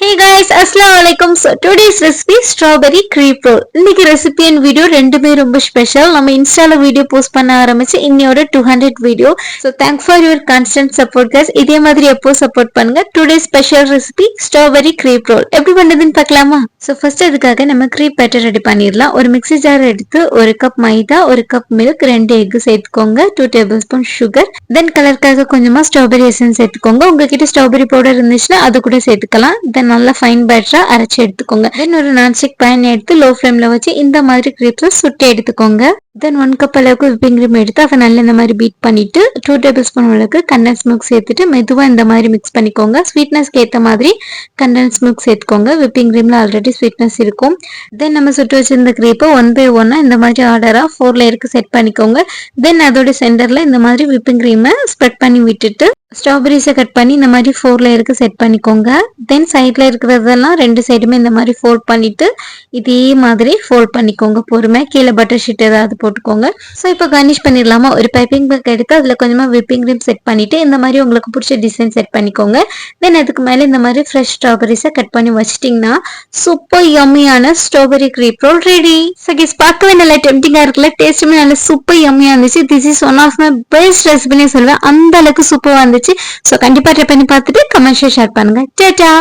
Hey guys, Assalamu alaikum. So today's recipe strawberry crepe roll. இன்னைக்கு recipe and video ரெண்டுமே ரொம்ப special. நம்ம இன்ஸ்டால வீடியோ போஸ்ட் பண்ண ஆரம்பிச்சு இன்னையோட 200 video. So thanks for your constant support guys. இதே மாதிரி எப்போ சப்போர்ட் பண்ணுங்க. Today's special recipe strawberry crepe roll. எப்படி பண்றதுன்னு பார்க்கலாமா? So first அதுக்காக நம்ம crepe batter ரெடி பண்ணிடலாம். ஒரு மிக்ஸி ஜார் எடுத்து ஒரு கப் மைதா, ஒரு கப் மில்க், 2 எக் சேர்த்துக்கோங்க, 2 டேபிள்ஸ்பூன் சுகர், தென் கலருக்காக கொஞ்சமா ஸ்ட்ராபெரி எசன்ஸ் சேர்த்துக்கோங்க. உங்ககிட்ட ஸ்ட்ராபெரி பவுடர் இருந்துச்சுன்னா அது கூட சேர்த்துக்கலாம். தென் நல்லா ஃபைன் பேட்டரா அரைச்சு எடுத்துக்கோங்க. தென் ஒரு நான்ஸ்டிக் பேன் எடுத்து லோ ஃப்ளேம்ல வச்சு இந்த மாதிரி கிரேப்ஸ் சுட்டு எடுத்துக்கோங்க. தென் 1 கப் அளவுக்கு விப்பிங் கிரீம் எடுத்து அதை நல்லா இந்த மாதிரி பீட் பண்ணிட்டு 2 டேபிள் ஸ்பூன் அளவுக்கு கண்டென்ஸ் மில்க் சேர்த்துட்டு மெதுவா இந்த மாதிரி மிக்ஸ் பண்ணிக்கோங்க. ஸ்வீட்னஸ்க்கு ஏற்ற மாதிரி கண்டென்ஸ் மில்க் சேர்த்துக்கோங்க. விப்பிங் கிரீம்ல ஆல்ரெடி ஸ்வீட்னஸ் இருக்கும். தென் நம்ம சுட்டு வச்சிருந்த கிரேப்பை 1 by 1 இந்த மாதிரி ஆர்டரா 4 லேயருக்கு செட் பண்ணிக்கோங்க. தென் அதோட சென்டர்ல இந்த மாதிரி விப்பிங் கிரீமை ஸ்ப்ரெட் பண்ணி விட்டுட்டு ஸ்ட்ராபெரிஸை கட் பண்ணி இந்த மாதிரி 4 லேயருக்கு செட் பண்ணிக்கோங்க. தென் சைட்ல இருக்கிறதெல்லாம் 2 சைடுமே இந்த மாதிரி ஃபோல்ட் பண்ணிட்டு இதே மாதிரி ஃபோல்ட் பண்ணிக்கோங்க. பொறுமை கீழே பட்டர் ஷீட் ஏதாவது போட்டுக்கோங்க. ஸோ இப்போ கார்னிஷ் பண்ணிடலாமா? ஒரு பைப்பிங் பேக் எடுத்து அதில் கொஞ்சமா விப்பிங் கிரீம் செட் பண்ணிட்டு இந்த மாதிரி உங்களுக்கு பிடிச்ச டிசைன் செட் பண்ணிக்கோங்க. தென் அதுக்கு மேலே இந்த மாதிரி ஃப்ரெஷ் ஸ்ட்ராபெரிஸை கட் பண்ணி வச்சிட்டிங்கன்னா சூப்பர் யம்மியான strawberry crepe roll ready. So guess பார்க்கவே நல்லா டெம்டிங்காக இருக்குல்ல, டேஸ்ட்டுமே நல்லா சூப்பர் யம்மியாக இருந்துச்சு. This is one of my best ரெசிபினே சொல்லுவேன். அந்த அளவுக்கு சூப்பராக இருந்துச்சு. ஸோ கண்டிப்பாக ட்ரை பண்ணி பார்த்துட்டு கமெண்ட்ஸை ஷேர் பண்ணுங்க. டாடா.